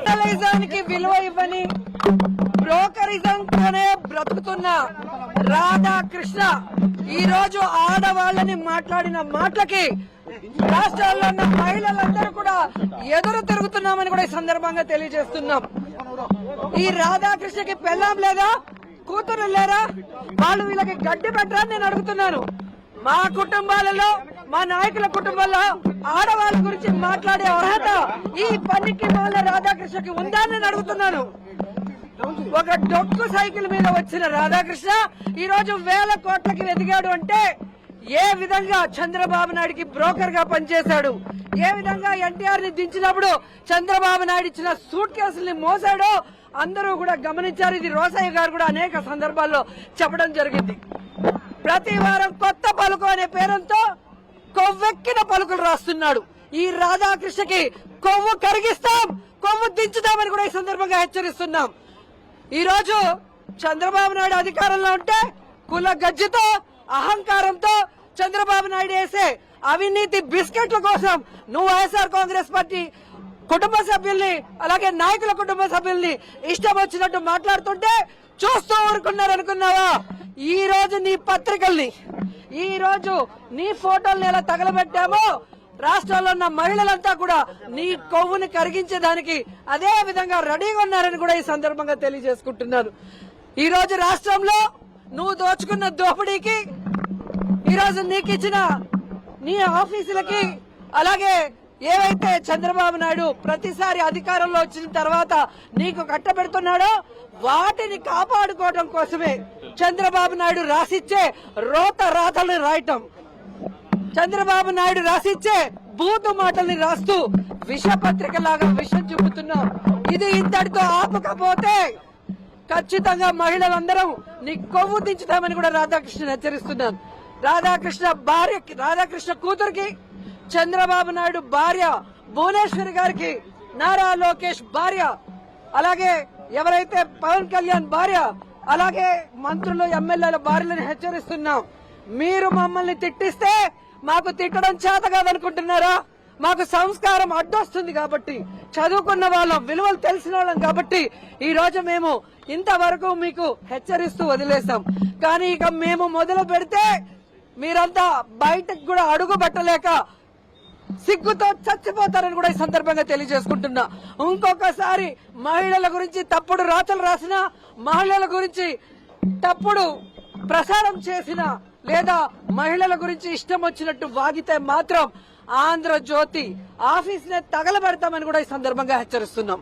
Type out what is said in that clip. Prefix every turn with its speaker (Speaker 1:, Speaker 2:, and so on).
Speaker 1: జర్నలిజానికి విలువ ఇవ్వని బ్రోకరిజంతోనే బ్రతుకుతున్న రాధాకృష్ణ ఈ రోజు ఆడవాళ్ళని మాట్లాడిన మాటలకి రాష్ట్రాల్లో ఉన్న మహిళలందరూ కూడా ఎదురు తిరుగుతున్నామని కూడా ఈ సందర్భంగా తెలియజేస్తున్నాం. ఈ రాధాకృష్ణకి పెళ్ళాం లేదా, కూతురు లేరా? వాళ్ళు వీళ్ళకి గడ్డి పెట్టరా నేను అడుగుతున్నాను. మా కుటుంబాలలో, మా నాయకుల కుటుంబాల్లో ఆడవాళ్ళ గురించి మాట్లాడే అర్హత ఈ పనికి వాళ్ళ రాధాకృష్ణకి ఉందా నేను అడుగుతున్నాను. ఒక డొక్కు సైకిల్ మీద వచ్చిన రాధాకృష్ణ ఈ రోజు 1000 కోట్లకి ఎదిగాడు అంటే ఏ విధంగా చంద్రబాబు నాయుడికి బ్రోకర్ గా పనిచేశాడు, ఏ విధంగా ఎన్టీఆర్ ని దించినప్పుడు చంద్రబాబు నాయుడు ఇచ్చిన సూట్ కేసుల్ని మోసాడో అందరూ కూడా గమనించారు. ఇది రోసయ్య గారు కూడా అనేక సందర్భాల్లో చెప్పడం జరిగింది. ప్రతి వారం కొత్త పలుకు అనే పేరుతో కొవ్వెక్కిన పలుకులు రాస్తున్నాడు. ఈ రాధాకృష్ణకి కొవ్వు కరిగిస్తాం, కొవ్వు దించుతామని కూడా ఈ సందర్భంగా హెచ్చరిస్తున్నాం. ఈ రోజు చంద్రబాబు నాయుడు అధికారంలో ఉంటే కుల గజ్జితో, అహంకారంతో చంద్రబాబు నాయుడు వేసే అవినీతి బిస్కెట్ల కోసం నువ్వు వైఎస్ఆర్ కాంగ్రెస్ పార్టీ కుటుంబ సభ్యుల్ని, అలాగే నాయకుల కుటుంబ సభ్యుల్ని ఇష్టం వచ్చినట్టు మాట్లాడుతుంటే చూస్తూ ఊరుకున్నారనుకున్నావా? ఈ రోజు నీ పత్రికల్ని, ఈ రోజు నీ ఫోటోల్ని ఎలా తగలబెట్టామో రాష్ట్రాల్లో ఉన్న మహిళలంతా కూడా నీ కొవ్వుని కరిగించేదానికి అదే విధంగా రెడీగా ఉన్నారని కూడా ఈ సందర్భంగా తెలియజేసుకుంటున్నాను. ఈ రోజు రాష్ట్రంలో నువ్వు దోచుకున్న దోపిడీకి, ఈ రోజు నీకు ఇచ్చిన నీ ఆఫీసులకి, అలాగే ఏవైతే చంద్రబాబు నాయుడు ప్రతిసారి అధికారంలో వచ్చిన తర్వాత నీకు కట్టబెడుతున్నాడో వాటిని కాపాడుకోవడం కోసమే చంద్రబాబు నాయుడు రాసిచ్చే రోత రాతల్ని రాయటం, చంద్రబాబు నాయుడు రాసిచ్చే బూతు మాటల్ని రాస్తూ విషపత్రిక లాగా విషం చూపుతున్నాం. ఇది ఇంతటితో ఆపకపోతే ఖచ్చితంగా మహిళలందరం నీ కొవ్వు దించుతామని కూడా రాధాకృష్ణ హెచ్చరిస్తున్నాను. రాధాకృష్ణ కూతురికి, చంద్రబాబు నాయుడు భార్య భువనేశ్వరి గారికి, నారా లోకేష్ భార్య, అలాగే ఎవరైతే పవన్ కళ్యాణ్ భార్య, అలాగే మంత్రులు, ఎమ్మెల్యేల భార్యలను హెచ్చరిస్తున్నాం. మీరు మమ్మల్ని తిట్టిస్తే మాకు తిట్టడం చేత కాదనుకుంటున్నారా? మాకు సంస్కారం అడ్డొస్తుంది కాబట్టి, చదువుకున్న వాళ్ళం, విలువలు తెలిసిన వాళ్ళం కాబట్టి ఈ రోజు మేము ఇంతవరకు మీకు హెచ్చరిస్తూ వదిలేస్తాం. కానీ ఇక మేము మొదలు పెడితే మీరంతా బయటకు కూడా అడుగు పెట్టలేక సిగ్గుతో చచ్చిపోతారని కూడా ఈ సందర్భంగా తెలియజేసుకుంటున్నా. ఇంకొకసారి మహిళల గురించి తప్పుడు రాతలు రాసిన, మహిళల గురించి తప్పుడు ప్రసారం చేసిన, లేదా మహిళల గురించి ఇష్టం వచ్చినట్టు వాగితే మాత్రం ఆంధ్రజ్యోతి ఆఫీస్ నే తగలబెడతామని కూడా ఈ సందర్భంగా హెచ్చరిస్తున్నాం.